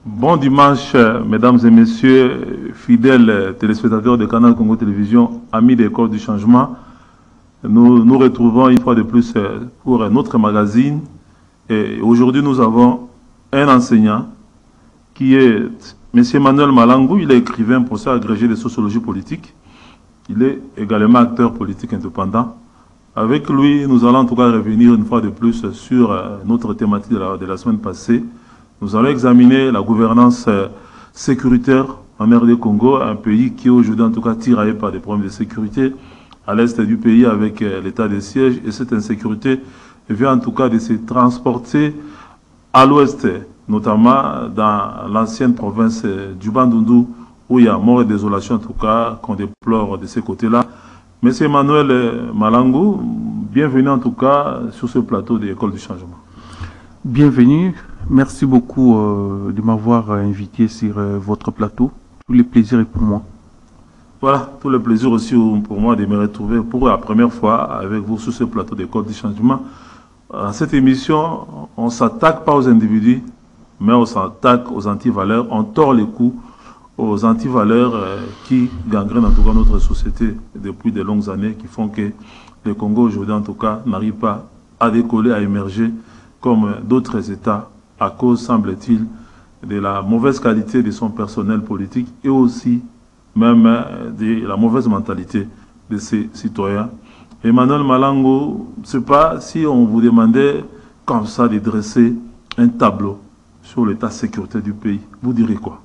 Bon dimanche, mesdames et messieurs, fidèles téléspectateurs de Canal Congo Télévision, amis des corps du changement. Nous nous retrouvons une fois de plus pour notre magazine. Et aujourd'hui, nous avons un enseignant qui est M. Emmanuel Malangou. Il est écrivain, professeur agrégé de sociologie politique. Il est également acteur politique indépendant. Avec lui, nous allons en tout cas revenir une fois de plus sur notre thématique de la semaine passée. Nous allons examiner la gouvernance sécuritaire en RD Congo, un pays qui aujourd'hui en tout cas tiraillé par des problèmes de sécurité à l'est du pays avec l'état de siège. Et cette insécurité vient en tout cas de se transporter à l'ouest, notamment dans l'ancienne province du Bandundu, où il y a mort et désolation en tout cas qu'on déplore de ces côtés-là. Monsieur Emmanuel Malangou, bienvenue en tout cas sur ce plateau de l'École du Changement. Bienvenue. Merci beaucoup de m'avoir invité sur votre plateau. Tout le plaisir est pour moi. Voilà, tout le plaisir aussi pour moi de me retrouver pour la première fois avec vous sur ce plateau d'École du Changement. Dans cette émission, on ne s'attaque pas aux individus, mais on s'attaque aux antivaleurs. On tord les coups aux antivaleurs qui gangrènent en tout cas notre société depuis de longues années, qui font que le Congo aujourd'hui en tout cas n'arrive pas à décoller, à émerger comme d'autres États, à cause, semble-t-il, de la mauvaise qualité de son personnel politique et aussi même de la mauvaise mentalité de ses citoyens. Emmanuel Malangou, je ne sais pas si on vous demandait comme ça de dresser un tableau sur l'état de sécurité du pays, vous direz quoi?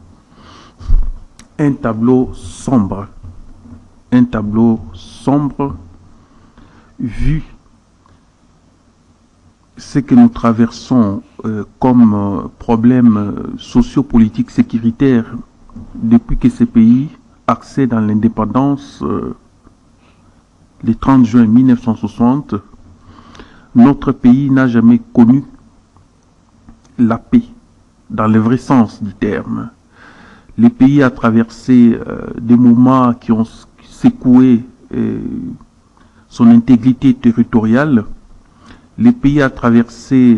Un tableau sombre. Un tableau sombre vu ce que nous traversons comme problème sociopolitique sécuritaire depuis que ce pays accède à l'indépendance le 30 juin 1960, notre pays n'a jamais connu la paix dans le vrai sens du terme. Le pays a traversé des moments qui ont secoué son intégrité territoriale. Le pays a traversé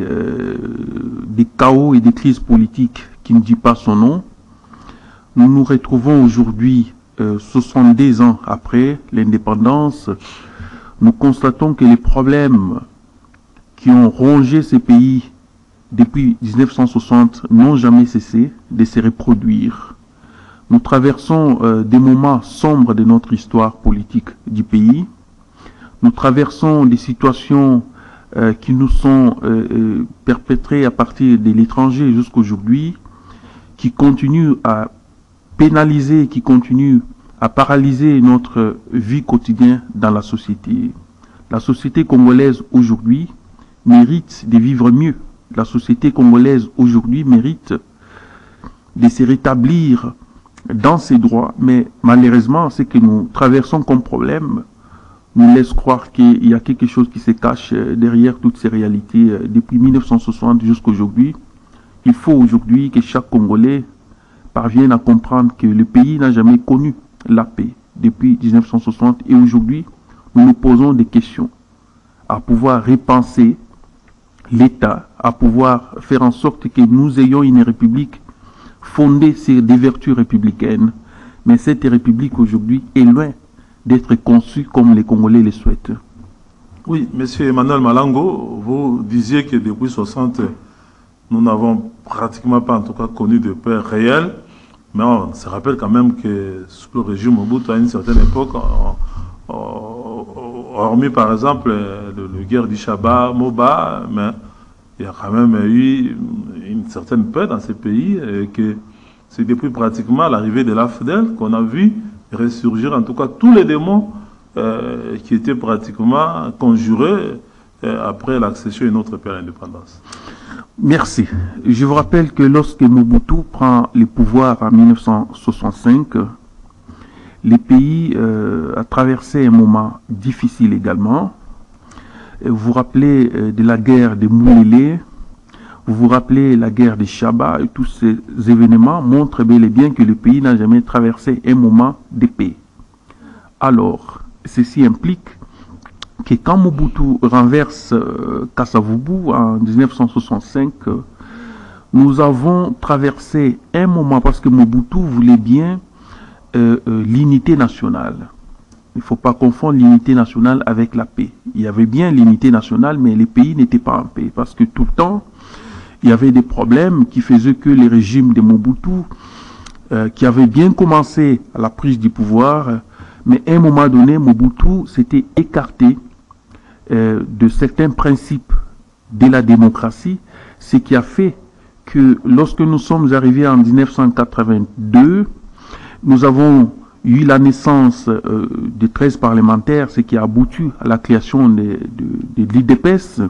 des chaos et des crises politiques qui ne disent pas son nom. Nous nous retrouvons aujourd'hui, 62 ans après l'indépendance. Nous constatons que les problèmes qui ont rongé ces pays depuis 1960 n'ont jamais cessé de se reproduire. Nous traversons des moments sombres de notre histoire politique du pays. Nous traversons des situations qui nous sont perpétrés à partir de l'étranger jusqu'à aujourd'hui, qui continuent à pénaliser, qui continuent à paralyser notre vie quotidienne dans la société. La société congolaise aujourd'hui mérite de vivre mieux. La société congolaise aujourd'hui mérite de se rétablir dans ses droits, mais malheureusement, ce que nous traversons comme problème nous laisse croire qu'il y a quelque chose qui se cache derrière toutes ces réalités depuis 1960 jusqu'à aujourd'hui. Il faut aujourd'hui que chaque Congolais parvienne à comprendre que le pays n'a jamais connu la paix depuis 1960 et aujourd'hui, nous nous posons des questions à pouvoir repenser l'État, à pouvoir faire en sorte que nous ayons une république fondée sur des vertus républicaines. Mais cette république aujourd'hui est loin d'être conçu comme les Congolais le souhaitent. Oui, monsieur Emmanuel Malangou, vous disiez que depuis 60, nous n'avons pratiquement pas en tout cas connu de paix réelle, mais on se rappelle quand même que sous le régime Mobutu à une certaine époque, hormis par exemple le guerre du Chaba, Moba, mais il y a quand même eu une certaine paix dans ces pays et que c'est depuis pratiquement l'arrivée de l'AFDEL qu'on a vu ressurgir en tout cas tous les démons qui étaient pratiquement conjurés après l'accession de notre pays à l'indépendance. Merci. Je vous rappelle que lorsque Mobutu prend le pouvoir en 1965, le pays a traversé un moment difficile également. Vous vous rappelez de la guerre de Moulélé, vous vous rappelez la guerre de Chaba, et tous ces événements montrent bel et bien que le pays n'a jamais traversé un moment de paix. Alors, ceci implique que quand Mobutu renverse Kasavubu en 1965, nous avons traversé un moment, parce que Mobutu voulait bien l'unité nationale. Il ne faut pas confondre l'unité nationale avec la paix. Il y avait bien l'unité nationale, mais les pays n'étaient pas en paix. Parce que tout le temps, il y avait des problèmes qui faisaient que les régimes de Mobutu, qui avaient bien commencé à la prise du pouvoir, mais à un moment donné, Mobutu s'était écarté de certains principes de la démocratie, ce qui a fait que lorsque nous sommes arrivés en 1982, nous avons eu la naissance de 13 parlementaires, ce qui a abouti à la création de l'IDPS.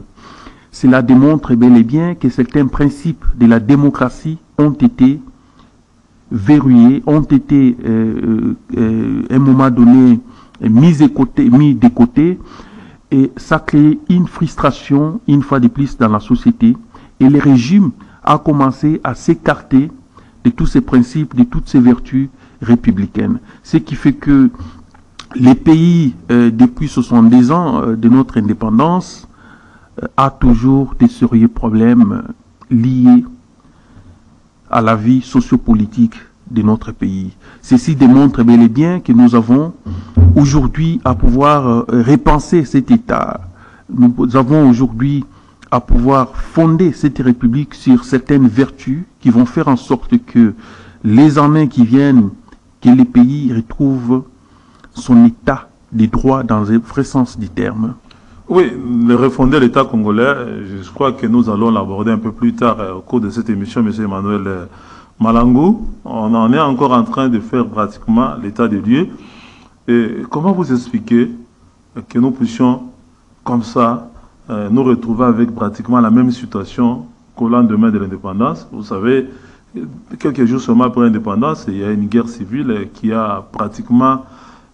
Cela démontre bel et bien que certains principes de la démocratie ont été verrouillés, ont été à un moment donné mis de côté, et ça crée une frustration, une fois de plus, dans la société, et le régime a commencé à s'écarter de tous ces principes, de toutes ces vertus républicaine. Ce qui fait que les pays, depuis 70 ans de notre indépendance, a toujours des sérieux problèmes liés à la vie sociopolitique de notre pays. Ceci démontre bel et bien que nous avons aujourd'hui à pouvoir repenser cet État. Nous avons aujourd'hui à pouvoir fonder cette République sur certaines vertus qui vont faire en sorte que les années qui viennent, que les pays retrouvent son état des droits dans le vrai sens du terme. Oui, le refonder l'État congolais, je crois que nous allons l'aborder un peu plus tard au cours de cette émission, M. Emmanuel Malangou. On en est encore en train de faire pratiquement l'état des lieux. Et comment vous expliquez que nous puissions, comme ça, nous retrouver avec pratiquement la même situation qu'au lendemain de l'indépendance? Vous savez, quelques jours seulement après l'indépendance, il y a une guerre civile qui a pratiquement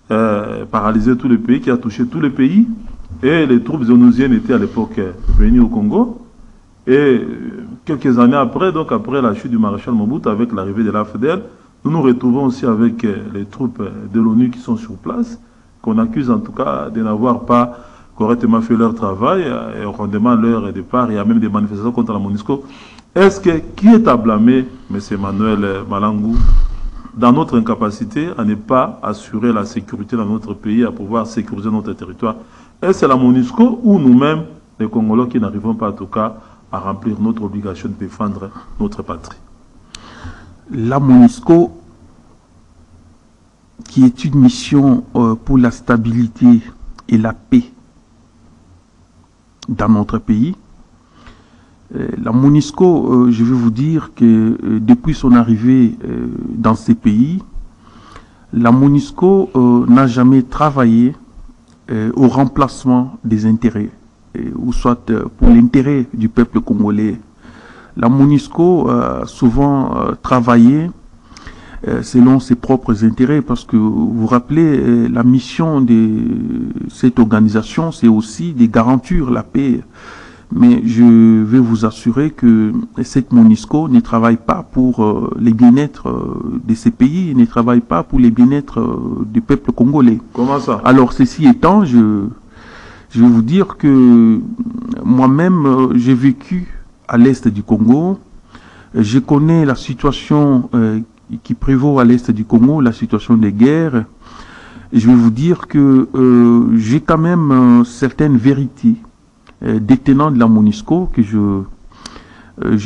paralysé tout le pays, qui a touché tous les pays. Et les troupes onusiennes étaient à l'époque venues au Congo. Et quelques années après, donc après la chute du maréchal Mobutu, avec l'arrivée de l'AFDL, nous nous retrouvons aussi avec les troupes de l'ONU qui sont sur place, qu'on accuse en tout cas de n'avoir pas correctement fait leur travail, et on demande leur départ. Il y a même des manifestations contre la MONUSCO. Est-ce que, qui est à blâmer, M. Emmanuel Malangou, dans notre incapacité à ne pas assurer la sécurité dans notre pays, à pouvoir sécuriser notre territoire? Est-ce que c'est la MONUSCO ou nous-mêmes, les Congolais, qui n'arrivons pas en tout cas à remplir notre obligation de défendre notre patrie? La MONUSCO, qui est une mission pour la stabilité et la paix dans notre pays, la MONUSCO, je vais vous dire que depuis son arrivée dans ces pays, la MONUSCO n'a jamais travaillé au remplacement des intérêts, ou soit pour l'intérêt du peuple congolais. La MONUSCO a souvent travaillé selon ses propres intérêts, parce que vous vous rappelez, la mission de cette organisation, c'est aussi de garantir la paix. Mais je vais vous assurer que cette MONUSCO ne travaille pas pour les bien-être de ces pays, ne travaille pas pour les bien-être du peuple congolais. Comment ça? Alors, ceci étant, je vais vous dire que moi-même, j'ai vécu à l'est du Congo. Je connais la situation qui prévaut à l'est du Congo, la situation des guerres. Et je vais vous dire que j'ai quand même certaines vérités détenant de la MONUSCO, que je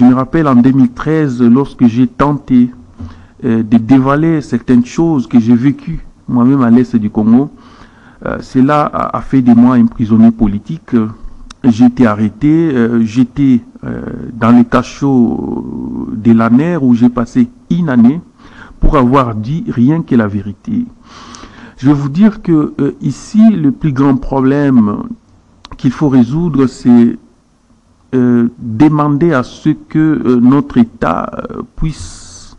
me rappelle en 2013, lorsque j'ai tenté de dévaler certaines choses que j'ai vécues moi-même à l'est du Congo. Cela a fait de moi un prisonnier politique. J'ai été arrêté, j'étais dans les cachots de l'ANER où j'ai passé une année pour avoir dit rien que la vérité. Je vais vous dire que ici, le plus grand problème qu'il faut résoudre, c'est demander à ce que notre État puisse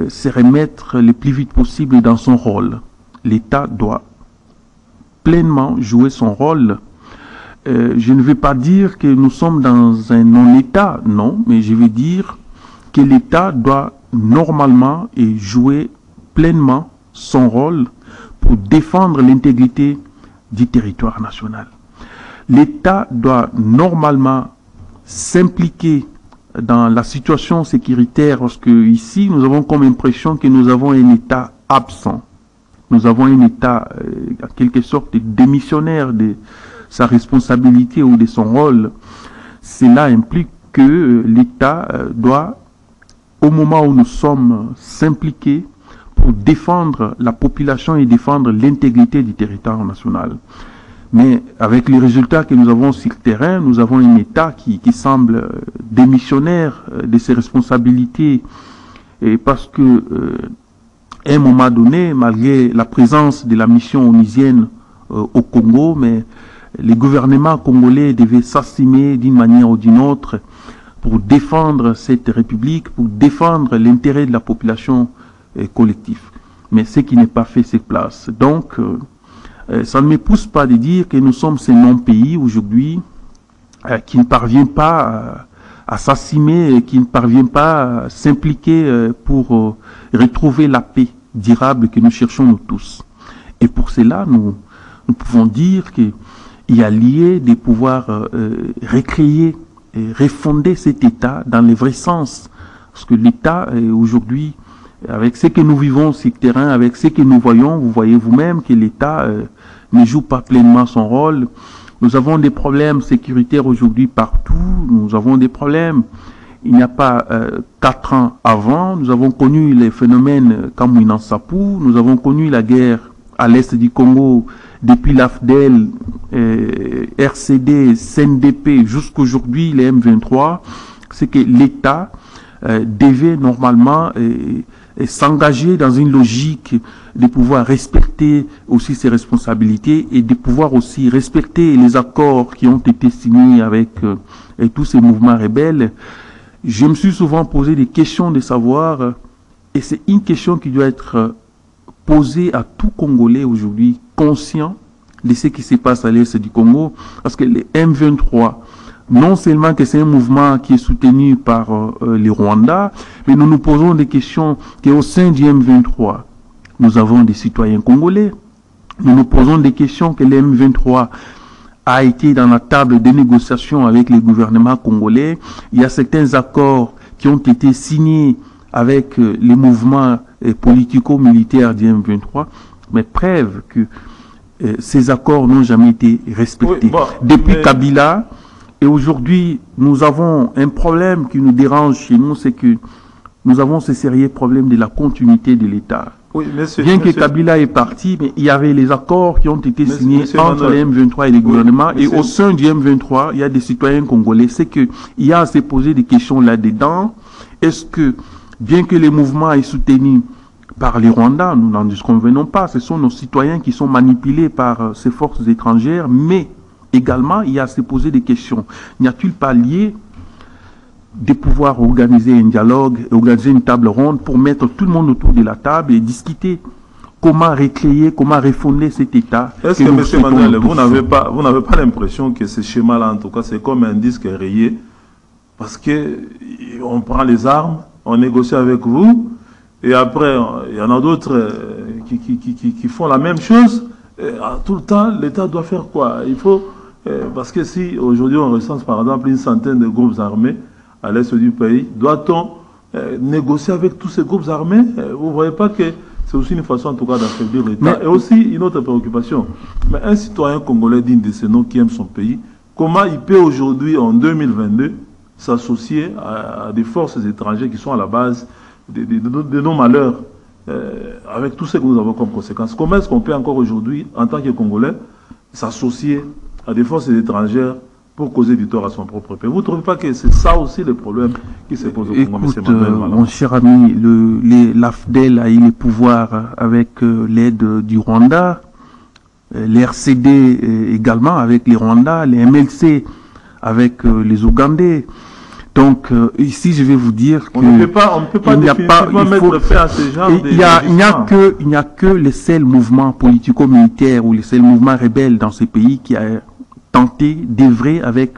se remettre le plus vite possible dans son rôle. L'État doit pleinement jouer son rôle. Je ne vais pas dire que nous sommes dans un non-État, non, mais je vais dire que l'État doit normalement et jouer pleinement son rôle pour défendre l'intégrité du territoire national. L'État doit normalement s'impliquer dans la situation sécuritaire, parce que ici, nous avons comme impression que nous avons un État absent. Nous avons un État, en quelque sorte, démissionnaire de sa responsabilité ou de son rôle. Cela implique que l'État doit, au moment où nous sommes, s'impliquer pour défendre la population et défendre l'intégrité du territoire national. Mais avec les résultats que nous avons sur le terrain, nous avons un État qui semble démissionnaire de ses responsabilités, et parce que à un moment donné, malgré la présence de la mission onusienne au Congo, mais les gouvernements congolais devaient s'assumer d'une manière ou d'une autre pour défendre cette république, pour défendre l'intérêt de la population collective. Mais ce qui n'est pas fait, c'est place. Donc, ça ne me pousse pas de dire que nous sommes ce non-pays aujourd'hui qui ne parvient pas à s'assumer, qui ne parvient pas à s'impliquer pour retrouver la paix durable que nous cherchons nous tous. Et pour cela, nous pouvons dire qu'il y a lieu de pouvoir recréer et refonder cet État dans le vrai sens. Parce que l'État, aujourd'hui, avec ce que nous vivons sur le terrain, avec ce que nous voyons, vous voyez vous-même que l'État ne joue pas pleinement son rôle. Nous avons des problèmes sécuritaires aujourd'hui partout. Nous avons des problèmes. Il n'y a pas 4 ans avant, nous avons connu les phénomènes Kamwina Nsapou, nous avons connu la guerre à l'est du Congo depuis l'AFDEL, RCD, CNDP jusqu'aujourd'hui, les M23. C'est que l'État devait normalement s'engager dans une logique de pouvoir respecter aussi ses responsabilités et de pouvoir aussi respecter les accords qui ont été signés avec tous ces mouvements rebelles. Je me suis souvent posé des questions de savoir, et c'est une question qui doit être posée à tout Congolais aujourd'hui, conscient de ce qui se passe à l'est du Congo, parce que les M23, non seulement que c'est un mouvement qui est soutenu par les Rwandais, mais nous nous posons des questions qu'au sein du M23, nous avons des citoyens congolais. Nous nous posons des questions que le M23 a été dans la table de négociation avec les gouvernements congolais. Il y a certains accords qui ont été signés avec les mouvements politico-militaires du M23, mais preuve que ces accords n'ont jamais été respectés. Oui, bon, depuis Kabila. Et aujourd'hui, nous avons un problème qui nous dérange chez nous, c'est que nous avons ce sérieux problème de la continuité de l'État. Oui, bien que Kabila est parti, mais il y avait les accords qui ont été signés entre les M23 et les gouvernements. Et au sein du M23, il y a des citoyens congolais. C'est qu'il y a à se poser des questions là-dedans. Est-ce que, bien que les mouvements aient soutenu par les Rwandais, nous n'en disconvenons pas, ce sont nos citoyens qui sont manipulés par ces forces étrangères, mais également, il y a à se poser des questions. N'y a-t-il pas lieu de pouvoir organiser un dialogue, organiser une table ronde pour mettre tout le monde autour de la table et discuter comment recréer, comment refonder cet État? Est-ce que, M. Manuel, vous n'avez pas l'impression que ce schéma-là, en tout cas, c'est comme un disque rayé? Parce que on prend les armes, on négocie avec vous, et après, il y en a d'autres qui font la même chose. Et tout le temps, l'État doit faire quoi? Il faut... parce que si aujourd'hui on recense par exemple une centaine de groupes armés à l'est du pays, doit-on négocier avec tous ces groupes armés? Vous ne voyez pas que c'est aussi une façon en tout cas d'affaiblir l'État? Et aussi une autre préoccupation. Mais un citoyen congolais digne de ce nom qui aime son pays, comment il peut aujourd'hui, en 2022, s'associer à des forces étrangères qui sont à la base de nos malheurs, avec tout ce que nous avons comme conséquence? Comment est-ce qu'on peut encore aujourd'hui, en tant que Congolais, s'associer à des forces étrangères pour causer du tort à son propre pays? Vous ne trouvez pas que c'est ça aussi le problème qui se pose au Congo? Écoute, mon cher ami, l'AFDEL a eu le pouvoir avec l'aide du Rwanda, l'RCD également avec les Rwandais, les MLC avec les Ougandais. Donc ici, je vais vous dire que on ne peut pas définitivement mettre fin à ce genre de... Il n'y a que les seuls mouvements politico-militaires ou les seuls mouvements rebelles dans ce pays qui a tenté d'œuvrer avec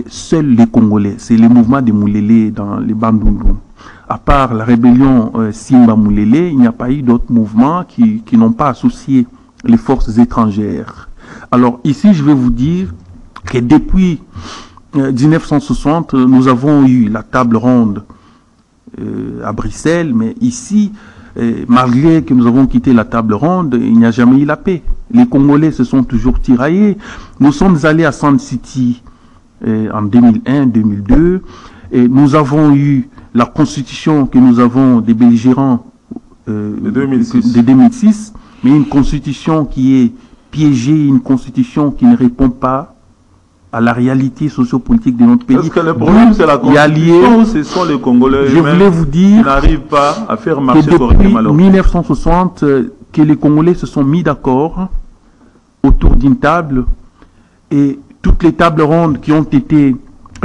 seuls les Congolais. C'est le mouvement des Moulélé dans les Bandundu. À part la rébellion Simba Moulélé, il n'y a pas eu d'autres mouvements qui n'ont pas associé les forces étrangères. Alors ici, je vais vous dire que depuis 1960, nous avons eu la table ronde à Bruxelles, mais ici, malgré que nous avons quitté la table ronde, il n'y a jamais eu la paix. Les Congolais se sont toujours tiraillés. Nous sommes allés à Sand City en 2001-2002, et nous avons eu la constitution que nous avons des belligérants de 2006, mais une constitution qui est piégée, une constitution qui ne répond pas à la réalité sociopolitique de notre pays. Est-ce que le problème c'est la constitution ou ce sont les Congolais je voulais vous dire qui n'arrivent pas à faire marcher que depuis correctement 1960, que les Congolais se sont mis d'accord autour d'une table, et toutes les tables rondes qui ont été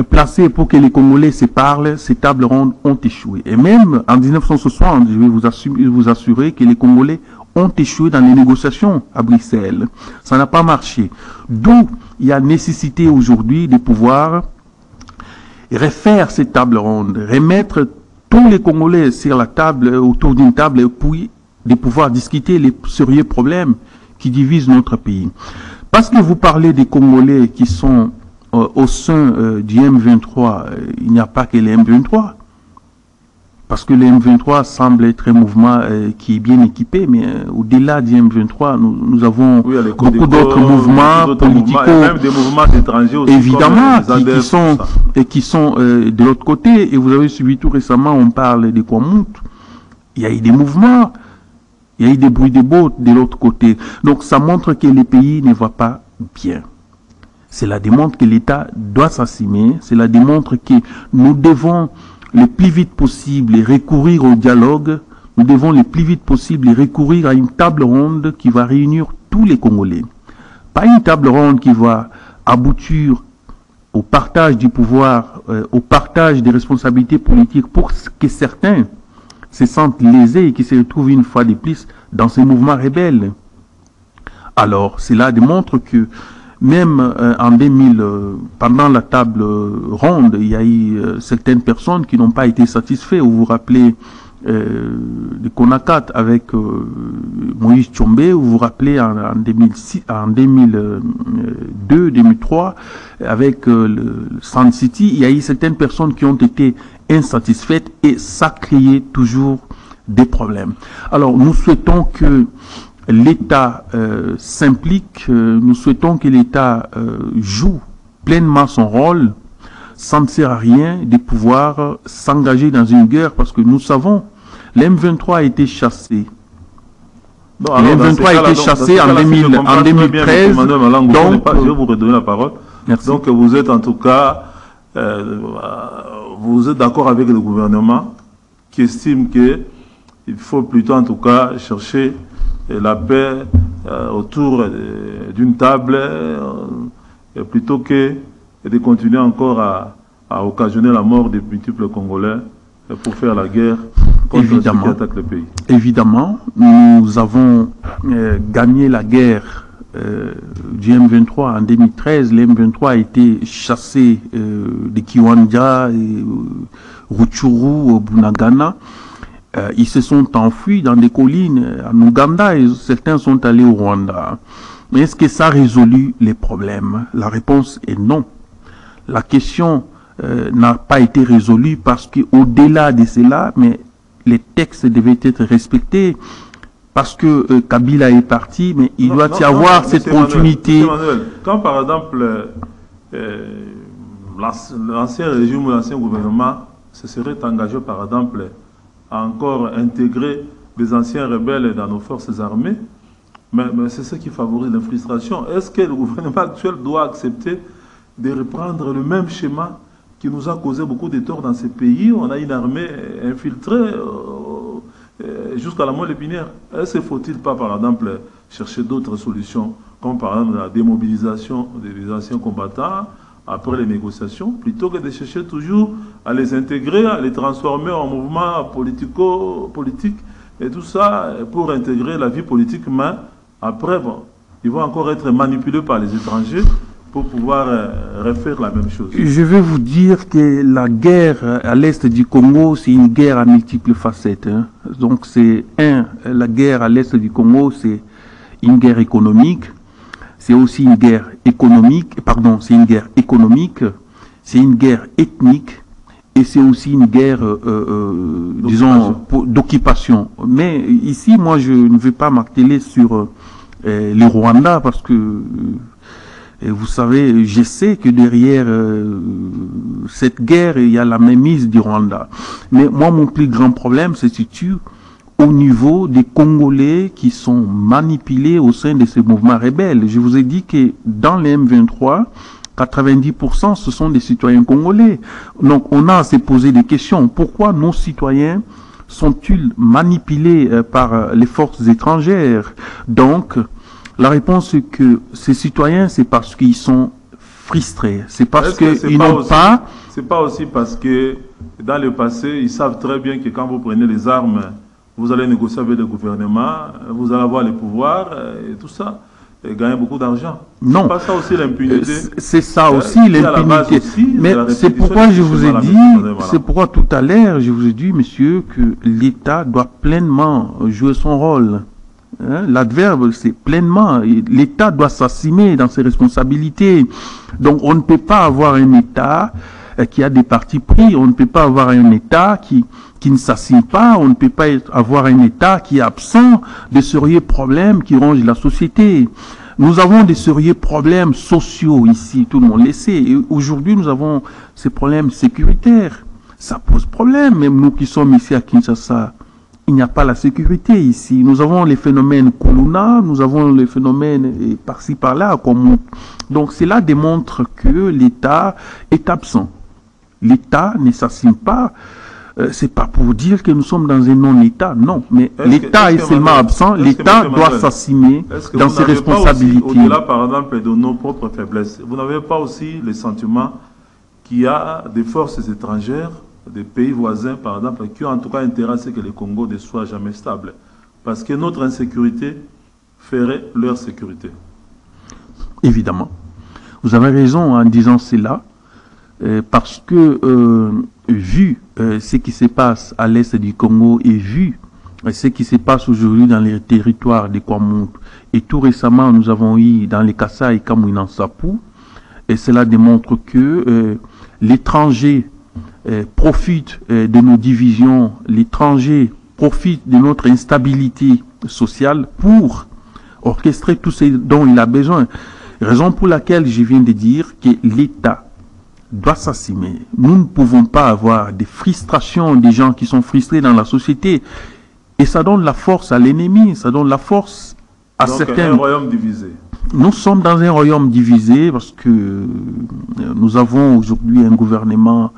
placées pour que les Congolais se parlent, ces tables rondes ont échoué. Et même en 1960, je vais vous assurer que les Congolais ont échoué dans les négociations à Bruxelles. Ça n'a pas marché. D'où il y a nécessité aujourd'hui de pouvoir refaire cette table ronde, remettre tous les Congolais sur la table, autour d'une table, et puis de pouvoir discuter les sérieux problèmes qui divisent notre pays. Parce que vous parlez des Congolais qui sont au sein du M23, il n'y a pas que les M23. Parce que le M23 semble être un mouvement qui est bien équipé, mais au-delà du M23, nous avons beaucoup d'autres mouvements politiques, même des mouvements étrangers aussi, évidemment, qui sont de l'autre côté. Et vous avez suivi tout récemment, on parle des Kwamut. Il y a eu des mouvements, il y a eu des bruits de bottes de l'autre côté. Donc ça montre que le pays ne va pas bien. Cela démontre que l'État doit s'assumer. Cela démontre que nous devons le plus vite possible recourir au dialogue. Nous devons le plus vite possible recourir à une table ronde qui va réunir tous les Congolais. Pas une table ronde qui va aboutir au partage du pouvoir, au partage des responsabilités politiques pour que certains se sentent lésés et qui se retrouvent une fois de plus dans ces mouvements rebelles. Alors, cela démontre que même en 2000, pendant la table ronde, il y a eu certaines personnes qui n'ont pas été satisfaites. Vous vous rappelez de Konakat avec Moïse Tchombe, vous vous rappelez en 2002-2003 avec le Sand City, il y a eu certaines personnes qui ont été insatisfaites et ça créait toujours des problèmes. Alors nous souhaitons que l'État s'implique, nous souhaitons que l'État joue pleinement son rôle. Ça ne sert à rien de pouvoir s'engager dans une guerre parce que nous savons, l'M23 a été chassé. L'M23 a été chassé en 2013. Donc, je vais vous redonner la parole. Merci. Donc vous êtes en tout cas, vous êtes d'accord avec le gouvernement qui estime qu'il faut plutôt en tout cas chercher la paix autour d'une table plutôt que de continuer encore à occasionner la mort des multiples Congolais pour faire la guerre contre ceux qui attaquent le pays. Évidemment, nous avons gagné la guerre du M23 en 2013. Le M23 a été chassé de Kiwanja, Rutshuru, Bunagana. Ils se sont enfuis dans des collines en Ouganda et certains sont allés au Rwanda. Mais est-ce que ça a résolu les problèmes? La réponse est non. La question n'a pas été résolue parce qu'au-delà de cela, mais les textes devaient être respectés parce que Kabila est parti, mais il doit y avoir cette continuité. Emmanuel, quand par exemple l'ancien régime ou l'ancien gouvernement se serait engagé par exemple à encore intégrer des anciens rebelles dans nos forces armées, mais c'est ce qui favorise la frustration. Est-ce que le gouvernement actuel doit accepter de reprendre le même schéma qui nous a causé beaucoup de torts dans ces pays? On a une armée infiltrée jusqu'à la moelle épinière. Est-ce qu'il ne faut-il pas, par exemple, chercher d'autres solutions, comme par exemple la démobilisation des anciens combattants après les négociations, plutôt que de chercher toujours à les intégrer, à les transformer en mouvement politico-politique et tout ça pour intégrer la vie politique, mais après, bon, ils vont encore être manipulés par les étrangers pour pouvoir refaire la même chose. Je vais vous dire que la guerre à l'est du Congo, c'est une guerre à multiples facettes. Hein. Donc la guerre à l'est du Congo, c'est une guerre économique. C'est aussi une guerre économique, c'est une guerre ethnique et c'est aussi une guerre, disons, d'occupation. Mais ici, moi, je ne vais pas m'atteler sur le Rwanda parce que, vous savez, je sais que derrière cette guerre, il y a la mainmise du Rwanda. Mais moi, mon plus grand problème se situe au niveau des Congolais qui sont manipulés au sein de ces mouvements rebelles. Je vous ai dit que dans les M23, 90% ce sont des citoyens congolais. Donc on a à se poser des questions. Pourquoi nos citoyens sont-ils manipulés par les forces étrangères? Donc la réponse est que ces citoyens, c'est parce qu'ils sont frustrés. C'est parce qu'ils n'ont pas... C'est pas aussi parce que dans le passé, ils savent très bien que quand vous prenez les armes, vous allez négocier avec le gouvernement, vous allez avoir les pouvoirs et tout ça. Gagner beaucoup d'argent. Non. C'est pas ça aussi l'impunité. C'est ça aussi l'impunité. Mais c'est pourquoi je vous ai dit, c'est pourquoi tout à l'heure je vous ai dit, monsieur, que l'État doit pleinement jouer son rôle. Hein? L'adverbe, c'est pleinement. L'État doit s'assumer dans ses responsabilités. Donc on ne peut pas avoir un État qui a des partis pris, on ne peut pas avoir un État qui ne s'assigne pas, on ne peut pas avoir un État qui est absent de sérieux problèmes qui rongent la société. Nous avons des sérieux problèmes sociaux ici, tout le monde le sait. Et aujourd'hui, nous avons ces problèmes sécuritaires. Ça pose problème, même nous qui sommes ici à Kinshasa. Il n'y a pas la sécurité ici. Nous avons les phénomènes Kuluna, nous avons les phénomènes par-ci par-là. Donc cela démontre que l'État est absent. L'État ne s'assigne pas. C'est pas pour dire que nous sommes dans un non-État, non, mais l'État est seulement absent, l'État doit s'assumer dans ses responsabilités. Au-delà, par exemple, de nos propres faiblesses, vous n'avez pas aussi le sentiment qu'il y a des forces étrangères, des pays voisins, par exemple, qui ont en tout cas intérêt à ce que le Congo ne soit jamais stable, parce que notre insécurité ferait leur sécurité. Évidemment. Vous avez raison en disant cela, parce que vu ce qui se passe à l'est du Congo et vu ce qui se passe aujourd'hui dans les territoires des Kwamouth, et tout récemment nous avons eu dans les Kasaï, Kamouinan, Sapou, et cela démontre que l'étranger profite de nos divisions, l'étranger profite de notre instabilité sociale pour orchestrer tout ce dont il a besoin. Raison pour laquelle je viens de dire que l'État doit s'assumer. Nous ne pouvons pas avoir des frustrations des gens qui sont frustrés dans la société. Et ça donne la force à l'ennemi, ça donne la force à certains. Un royaume divisé. Nous sommes dans un royaume divisé parce que nous avons aujourd'hui un gouvernement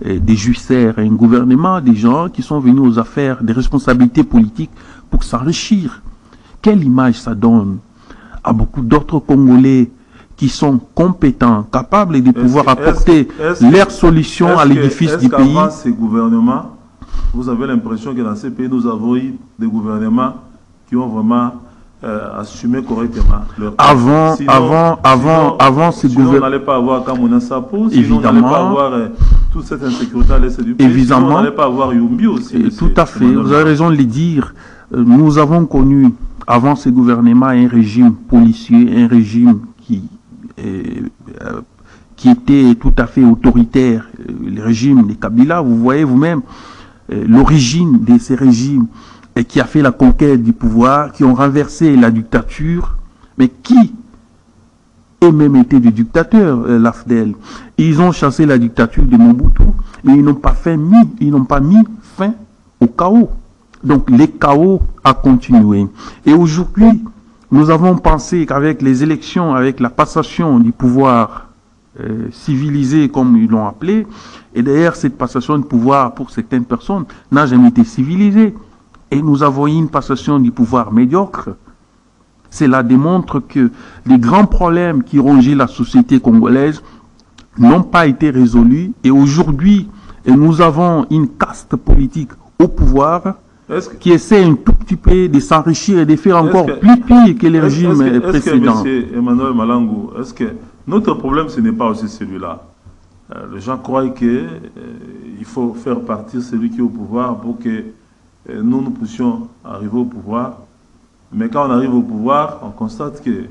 des juicères, un gouvernement des gens qui sont venus aux affaires des responsabilités politiques pour s'enrichir. Quelle image ça donne à beaucoup d'autres Congolais qui sont compétents, capables de pouvoir apporter leurs solutions à l'édifice du pays. Avant ces gouvernements, vous avez l'impression que dans ces pays, nous avons eu des gouvernements qui ont vraiment assumé correctement leur avant ces gouvernements. On n'allait pas avoir Kamouinan Sapou, sinon on n'allait pas avoir toute cette insécurité à l'est du pays. Évidemment. On n'allait pas avoir Yumbi aussi. Tout à fait, vous avez raison de le dire. Nous avons connu, avant ces gouvernements, un régime policier, un régime qui était tout à fait autoritaire, le régime de Kabila. Vous voyez vous-même l'origine de ces régimes qui a fait la conquête du pouvoir, qui ont renversé la dictature, mais qui eux même été des dictateurs, l'AFDEL. Ils ont chassé la dictature de Mobutu, mais ils n'ont pas mis fin au chaos. Donc le chaos a continué. Et aujourd'hui, nous avons pensé qu'avec les élections, avec la passation du pouvoir civilisé, comme ils l'ont appelé, et d'ailleurs cette passation de pouvoir pour certaines personnes n'a jamais été civilisée, et nous avons eu une passation du pouvoir médiocre. Cela démontre que les grands problèmes qui rongeaient la société congolaise n'ont pas été résolus, et aujourd'hui, nous avons une caste politique au pouvoir qui essaie un tout petit peu de s'enrichir et de faire encore plus pire que les régimes précédents. Est-ce que, M. Emmanuel Malangou, est-ce que notre problème, ce n'est pas aussi celui-là? Les gens croient qu'il faut faire partir celui qui est au pouvoir pour que nous puissions arriver au pouvoir. Mais quand on arrive au pouvoir, on constate que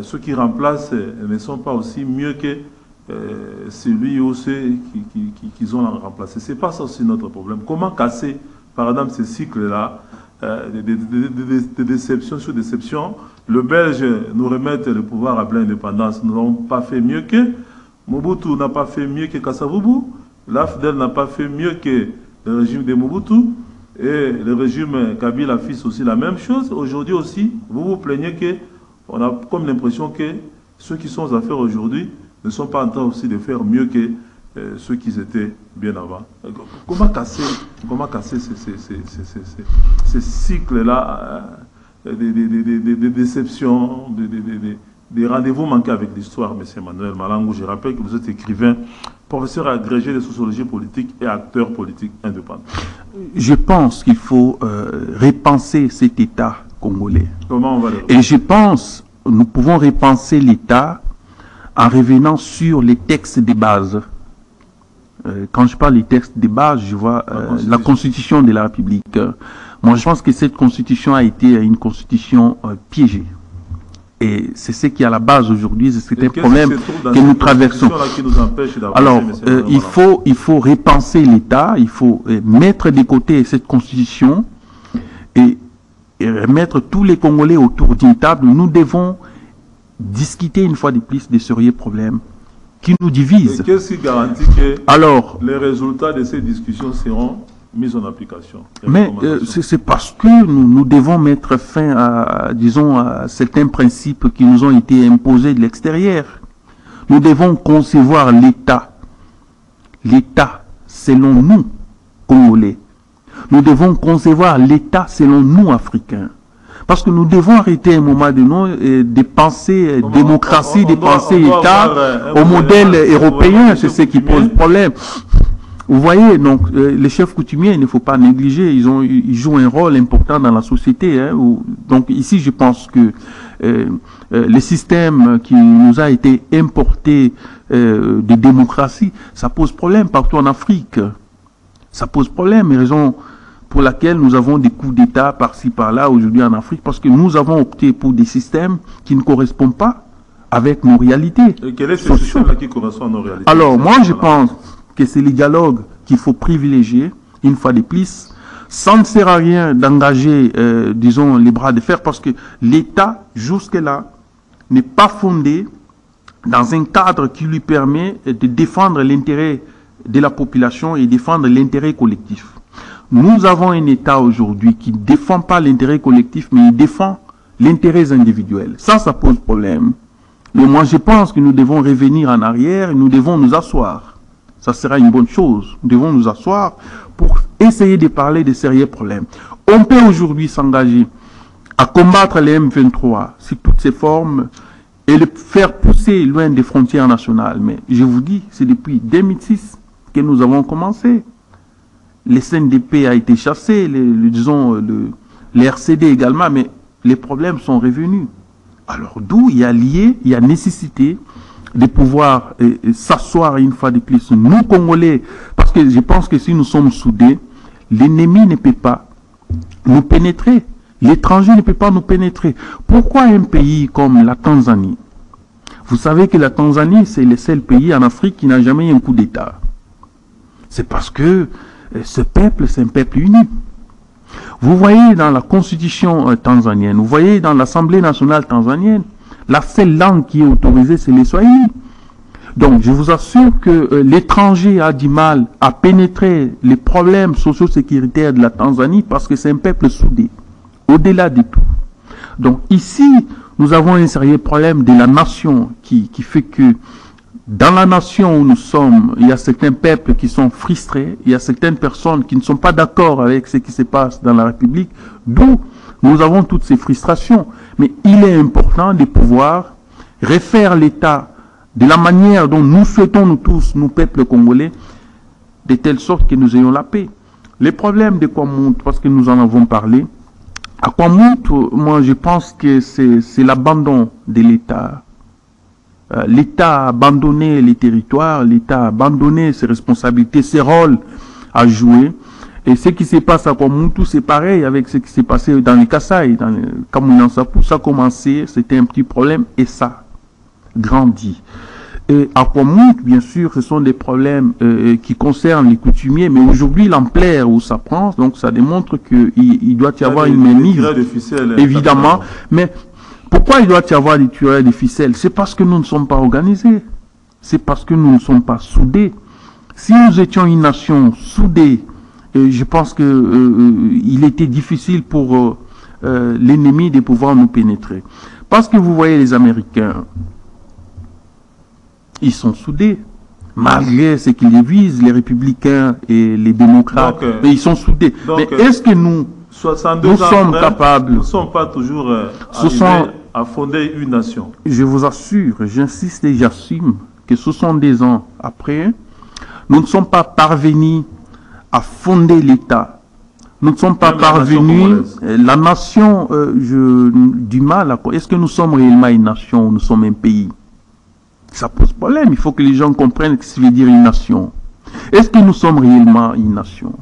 ceux qui remplacent ne sont pas aussi mieux que celui ou ceux qui ont remplacé. Ce n'est pas ça aussi notre problème. Comment casser, par exemple, ce cycle-là de déception sur déception? Le Belge nous remet le pouvoir à pleine indépendance. Nous n'avons pas fait mieux que Mobutu, n'a pas fait mieux que Kasavubu. L'AFDEL n'a pas fait mieux que le régime de Mobutu. Et le régime Kabila fait aussi la même chose. Aujourd'hui aussi, vous vous plaignez qu'on a comme l'impression que ceux qui sont aux affaires aujourd'hui ne sont pas en train aussi de faire mieux que ceux qui étaient bien avant. Comment casser ces cycles-là de déception, des rendez-vous manqués avec l'histoire, M. Emmanuel Malangou? Je rappelle que vous êtes écrivain, professeur agrégé de sociologie politique et acteur politique indépendant. Je pense qu'il faut repenser cet État congolais. Comment on va le repenser? Et je pense que nous pouvons repenser l'État en revenant sur les textes de base. Quand je parle des textes de base, je vois la Constitution de la République. Moi, je pense que cette Constitution a été une Constitution piégée. Et c'est ce qui est à la base aujourd'hui, c'est un problème que nous traversons. Alors, il faut repenser l'État, il faut mettre de côté cette Constitution et remettre tous les Congolais autour d'une table. Nous devons discuter une fois de plus des sérieux problèmes qui nous divisent. Qu'est-ce qui garantit que les résultats de ces discussions seront mis en application? Mais c'est parce que nous devons mettre fin à, disons, à certains principes qui nous ont été imposés de l'extérieur. Nous devons concevoir l'État selon nous, Congolais. Nous devons concevoir l'État selon nous, Africains. Parce que nous devons arrêter un moment de penser démocratie, de penser État au modèle européen. C'est ce qui pose problème. Vous voyez, donc, les chefs coutumiers, il ne faut pas négliger, ils jouent un rôle important dans la société. Hein, donc ici, je pense que le système qui nous a été importé de démocratie, ça pose problème partout en Afrique. Ça pose problème, et raison pour laquelle nous avons des coups d'État par-ci, par-là, aujourd'hui en Afrique, parce que nous avons opté pour des systèmes qui ne correspondent pas avec nos réalités. Et quel est ce système-là qui correspond à nos réalités? Alors, moi, je pense que c'est le dialogue qu'il faut privilégier, une fois de plus. Ça ne sert à rien d'engager, disons, les bras de fer, parce que l'État, jusque-là, n'est pas fondé dans un cadre qui lui permet de défendre l'intérêt de la population et défendre l'intérêt collectif. Nous avons un État aujourd'hui qui ne défend pas l'intérêt collectif, mais il défend l'intérêt individuel. Ça pose problème. Mais moi, je pense que nous devons revenir en arrière et nous devons nous asseoir. Ça sera une bonne chose. Nous devons nous asseoir pour essayer de parler de sérieux problèmes. On peut aujourd'hui s'engager à combattre les M23 sous toutes ses formes et le faire pousser loin des frontières nationales. Mais je vous dis, c'est depuis 2006 que nous avons commencé. Les CNDP a été chassé, les RCD également, mais les problèmes sont revenus. Alors d'où il y a nécessité de pouvoir s'asseoir une fois de plus, nous Congolais, parce que je pense que si nous sommes soudés, l'ennemi ne peut pas nous pénétrer, l'étranger ne peut pas nous pénétrer. Pourquoi un pays comme la Tanzanie? Vous savez que la Tanzanie, c'est le seul pays en Afrique qui n'a jamais eu un coup d'État. C'est parce que ce peuple, c'est un peuple uni. Vous voyez dans la constitution tanzanienne, vous voyez dans l'Assemblée nationale tanzanienne, la seule langue qui est autorisée, c'est le Swahili. Donc, je vous assure que l'étranger a du mal à pénétrer les problèmes socio-sécuritaires de la Tanzanie parce que c'est un peuple soudé, au-delà de tout. Donc, ici, nous avons un sérieux problème de la nation qui fait que dans la nation où nous sommes, il y a certains peuples qui sont frustrés, il y a certaines personnes qui ne sont pas d'accord avec ce qui se passe dans la République, d'où nous avons toutes ces frustrations. Mais il est important de pouvoir refaire l'État de la manière dont nous souhaitons, nous tous, nous peuples congolais, de telle sorte que nous ayons la paix. Les problèmes de Kwamouth, parce que nous en avons parlé, à Kwamouth, moi je pense que c'est l'abandon de l'État. L'État a abandonné les territoires, l'État a abandonné ses responsabilités, ses rôles à jouer. Et ce qui se passe à Kwamouth, c'est pareil avec ce qui s'est passé dans les Kasaï, dans le Kamunansapu. Ça a commencé, c'était un petit problème et ça grandit. Et à Kwamout, bien sûr, ce sont des problèmes qui concernent les coutumiers, mais aujourd'hui, l'ampleur où ça prend, donc ça démontre qu'il doit y avoir une mainmise, évidemment. Mais pourquoi il doit y avoir des tireurs de ficelles? C'est parce que nous ne sommes pas organisés. C'est parce que nous ne sommes pas soudés. Si nous étions une nation soudée, je pense qu'il était difficile pour l'ennemi de pouvoir nous pénétrer. Parce que vous voyez les Américains, ils sont soudés, malgré ce qu'ils visent, les républicains et les démocrates, mais ils sont soudés. Mais est-ce que nous sommes capables... Nous ne sommes pas toujours arrivés à fonder une nation. Je vous assure, j'insiste et j'assume que 70 ans après, nous ne sommes pas parvenus à fonder l'État. Nous ne sommes pas parvenus... La nation, du mal à... Est-ce que nous sommes réellement une nation ou nous sommes un pays? Ça pose problème. Il faut que les gens comprennent ce que veut dire une nation. Est-ce que nous sommes réellement une nation?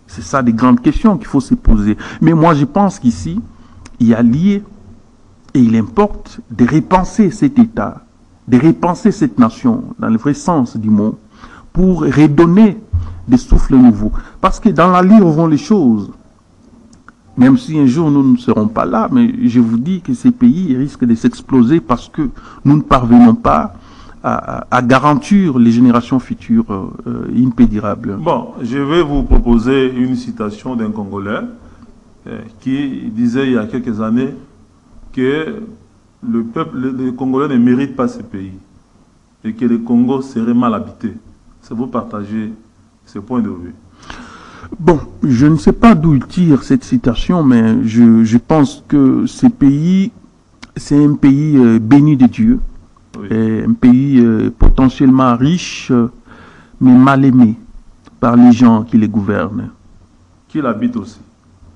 C'est ça des grandes questions qu'il faut se poser. Mais moi, je pense qu'ici, il y a lié et il importe de repenser cet État, de repenser cette nation dans le vrai sens du mot pour redonner des souffles nouveaux. Parce que dans la lire vont les choses. Même si un jour nous ne serons pas là, mais je vous dis que ces pays risquent de s'exploser parce que nous ne parvenons pas à garantir les générations futures impédirables. Bon, je vais vous proposer une citation d'un Congolais qui disait il y a quelques années que le peuple, les Congolais ne méritent pas ce pays et que le Congo serait mal habité. C'est vous partager ce point de vue. Bon, je ne sais pas d'où il tire cette citation, mais je pense que ce pays, c'est un pays béni de Dieu, oui. Un pays potentiellement riche, mais mal aimé par les gens qui les gouvernent. Qui l'habitent aussi.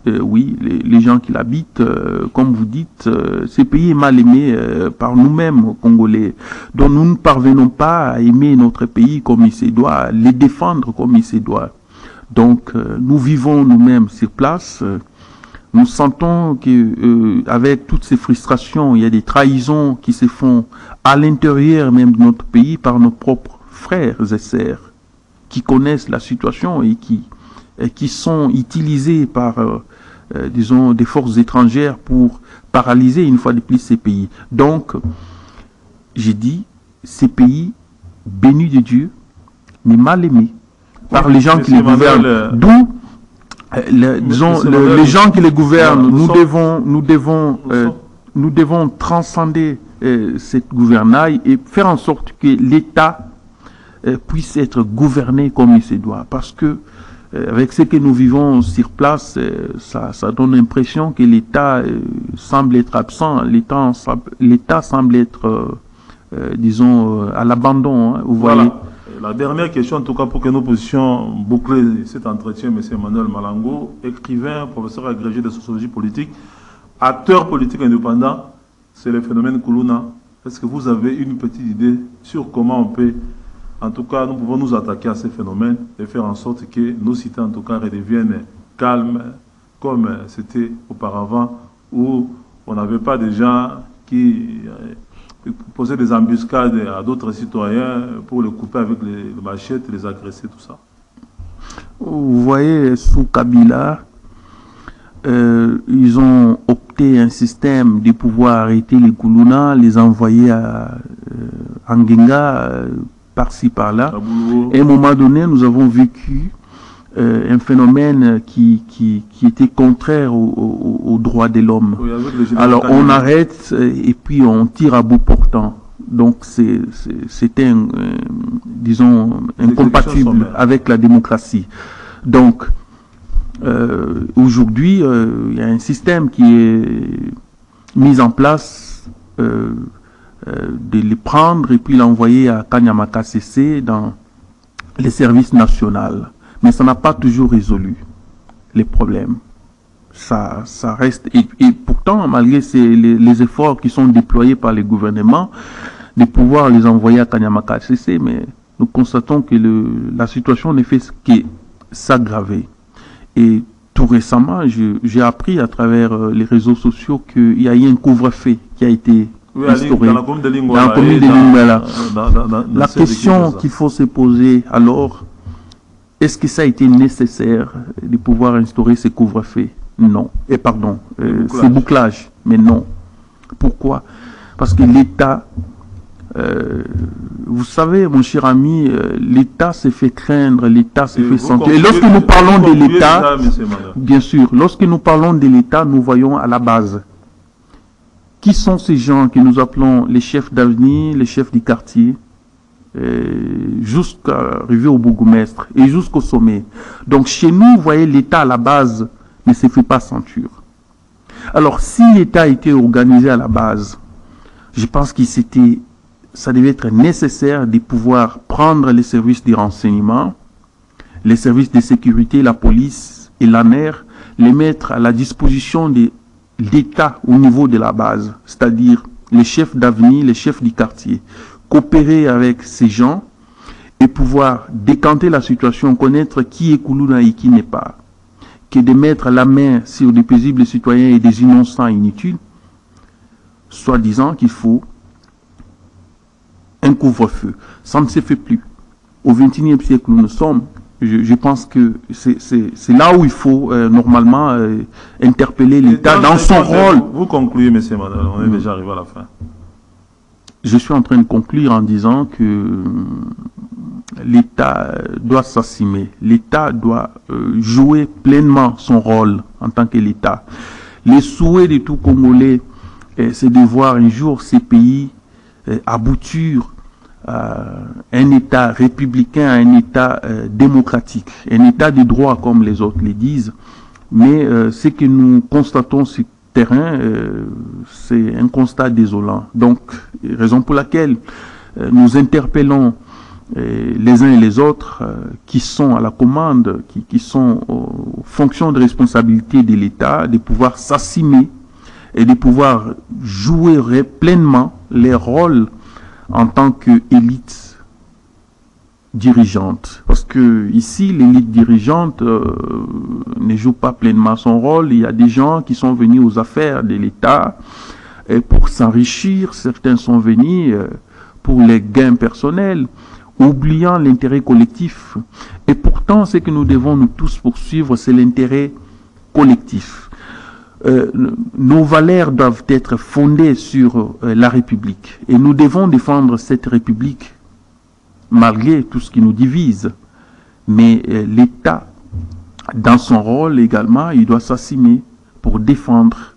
Oui, les gens qui l'habitent, comme vous dites, ce pays est mal aimé par nous-mêmes, Congolais. Donc nous ne parvenons pas à aimer notre pays comme il se doit, à les défendre comme il se doit. Donc, nous vivons nous-mêmes sur place. Nous sentons que, avec toutes ces frustrations, il y a des trahisons qui se font à l'intérieur même de notre pays par nos propres frères et sœurs qui connaissent la situation et qui sont utilisés par, disons, des forces étrangères pour paralyser une fois de plus ces pays. Donc, j'ai dit, ces pays bénis de Dieu, mais mal aimés par les gens qui les gouvernent. D'où, disons, les gens qui les gouvernent, nous devons transcender cette gouvernail et faire en sorte que l'État puisse être gouverné comme il se doit. Parce que, avec ce que nous vivons sur place, ça donne l'impression que l'État semble être absent. L'État semble être, disons, à l'abandon. Hein, vous voyez. La dernière question, en tout cas, pour que nous puissions boucler cet entretien, M. Emmanuel Malango, écrivain, professeur agrégé de sociologie politique, acteur politique indépendant, c'est le phénomène Kuluna. Est-ce que vous avez une petite idée sur comment on peut, en tout cas, nous pouvons nous attaquer à ces phénomènes et faire en sorte que nos cités, en tout cas, redeviennent calmes, comme c'était auparavant, où on n'avait pas des gens qui poser des embuscades à d'autres citoyens pour les couper avec les machettes, les agresser, tout ça. Vous voyez, sous Kabila, ils ont opté un système de pouvoir arrêter les Kuluna, les envoyer à Angenga, par-ci, par-là. Et à un moment donné, nous avons vécu un phénomène qui était contraire aux droits de l'homme. Oui, alors on arrête et puis on tire à bout portant. Donc c'était disons incompatible avec la démocratie. Donc aujourd'hui il y a un système qui est mis en place de les prendre et puis l'envoyer à Kanyamaka CC dans les services nationaux. Mais ça n'a pas toujours résolu les problèmes. Ça reste... Et pourtant, malgré les efforts qui sont déployés par les gouvernements, de pouvoir les envoyer à Kanyamaka CC, mais nous constatons que la situation ne fait que s'aggraver. Et tout récemment, j'ai appris à travers les réseaux sociaux qu'il y a eu un couvre-feu qui a été instauré dans la commune de Lingouala. La ces question équipes, qu'il faut se poser alors, est-ce que ça a été nécessaire de pouvoir instaurer ces couvre-feux? Non. Et pardon, ces bouclages. Mais non. Pourquoi? Parce que l'État, vous savez, mon cher ami, l'État se fait craindre, l'État se fait sentir. Et lorsque nous parlons de l'État, bien sûr, lorsque nous parlons de l'État, nous voyons à la base. Qui sont ces gens que nous appelons les chefs d'avenir, les chefs du quartier, jusqu'à arriver au bourgmestre et jusqu'au sommet? Donc chez nous, vous voyez, l'État à la base ne se fait pas sentir. Alors si l'État était organisé à la base, je pense que ça devait être nécessaire de pouvoir prendre les services de renseignement, les services de sécurité, la police et l'ANER, les mettre à la disposition de l'État au niveau de la base, c'est-à-dire les chefs d'avenir, les chefs du quartier, coopérer avec ces gens et pouvoir décanter la situation, connaître qui est Koulouna et qui n'est pas, que de mettre la main sur des paisibles citoyens et des innocents inutiles, soit disant qu'il faut un couvre-feu. Ça ne se fait plus. Au XXIe siècle où nous sommes, je pense que c'est là où il faut normalement interpeller l'État dans son rôle. Vous concluez, M. Manol, on est déjà arrivé à la fin. Je suis en train de conclure en disant que l'État doit s'assumer. L'État doit jouer pleinement son rôle en tant que l'État. Les souhaits de tout Congolais, c'est de voir un jour ces pays aboutir à un État républicain, à un État démocratique, un État de droit comme les autres le disent. Mais ce que nous constatons sur le terrain, c'est un constat désolant. Donc, raison pour laquelle nous interpellons les uns et les autres qui sont à la commande, qui sont aux fonctions de responsabilité de l'État, de pouvoir s'assumer et de pouvoir jouer pleinement les rôles en tant qu'élite dirigeante. Parce que ici, l'élite dirigeante ne joue pas pleinement son rôle. Il y a des gens qui sont venus aux affaires de l'État pour s'enrichir. Certains sont venus pour les gains personnels, oubliant l'intérêt collectif. Et pourtant, ce que nous devons nous tous poursuivre, c'est l'intérêt collectif. Nos valeurs doivent être fondées sur la République. Et nous devons défendre cette République malgré tout ce qui nous divise. Mais l'État, dans son rôle également, il doit s'assumer pour défendre.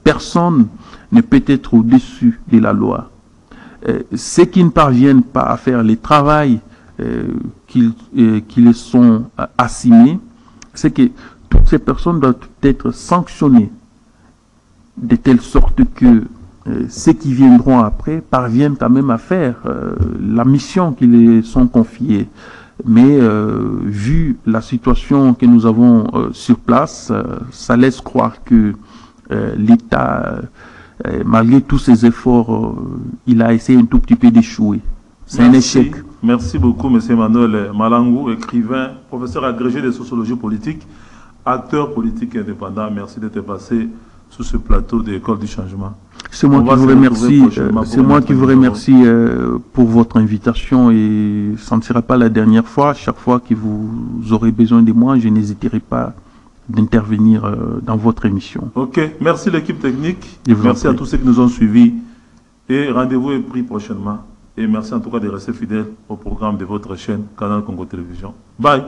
Personne ne peut être au-dessus de la loi. Ceux qui ne parviennent pas à faire le travail qu'ils sont assimés, c'est que toutes ces personnes doivent être sanctionnées de telle sorte que ceux qui viendront après parviennent quand même à faire la mission qui les sont confiées. Mais vu la situation que nous avons sur place, ça laisse croire que l'État, malgré tous ses efforts, il a essayé un tout petit peu d'échouer. C'est un échec. Merci beaucoup, M. Emmanuel Malangou, écrivain, professeur agrégé de sociologie politique, acteur politique indépendant. Merci d'être passé sur ce plateau de l'École du Changement. C'est moi qui vous remercie. C'est moi qui vous remercie pour votre invitation et ça ne sera pas la dernière fois. Chaque fois que vous aurez besoin de moi, je n'hésiterai pas d'intervenir dans votre émission. Ok, merci l'équipe technique. Merci à tous ceux qui nous ont suivis et rendez-vous est pris prochainement. Et merci en tout cas de rester fidèles au programme de votre chaîne Canal Congo Télévision. Bye.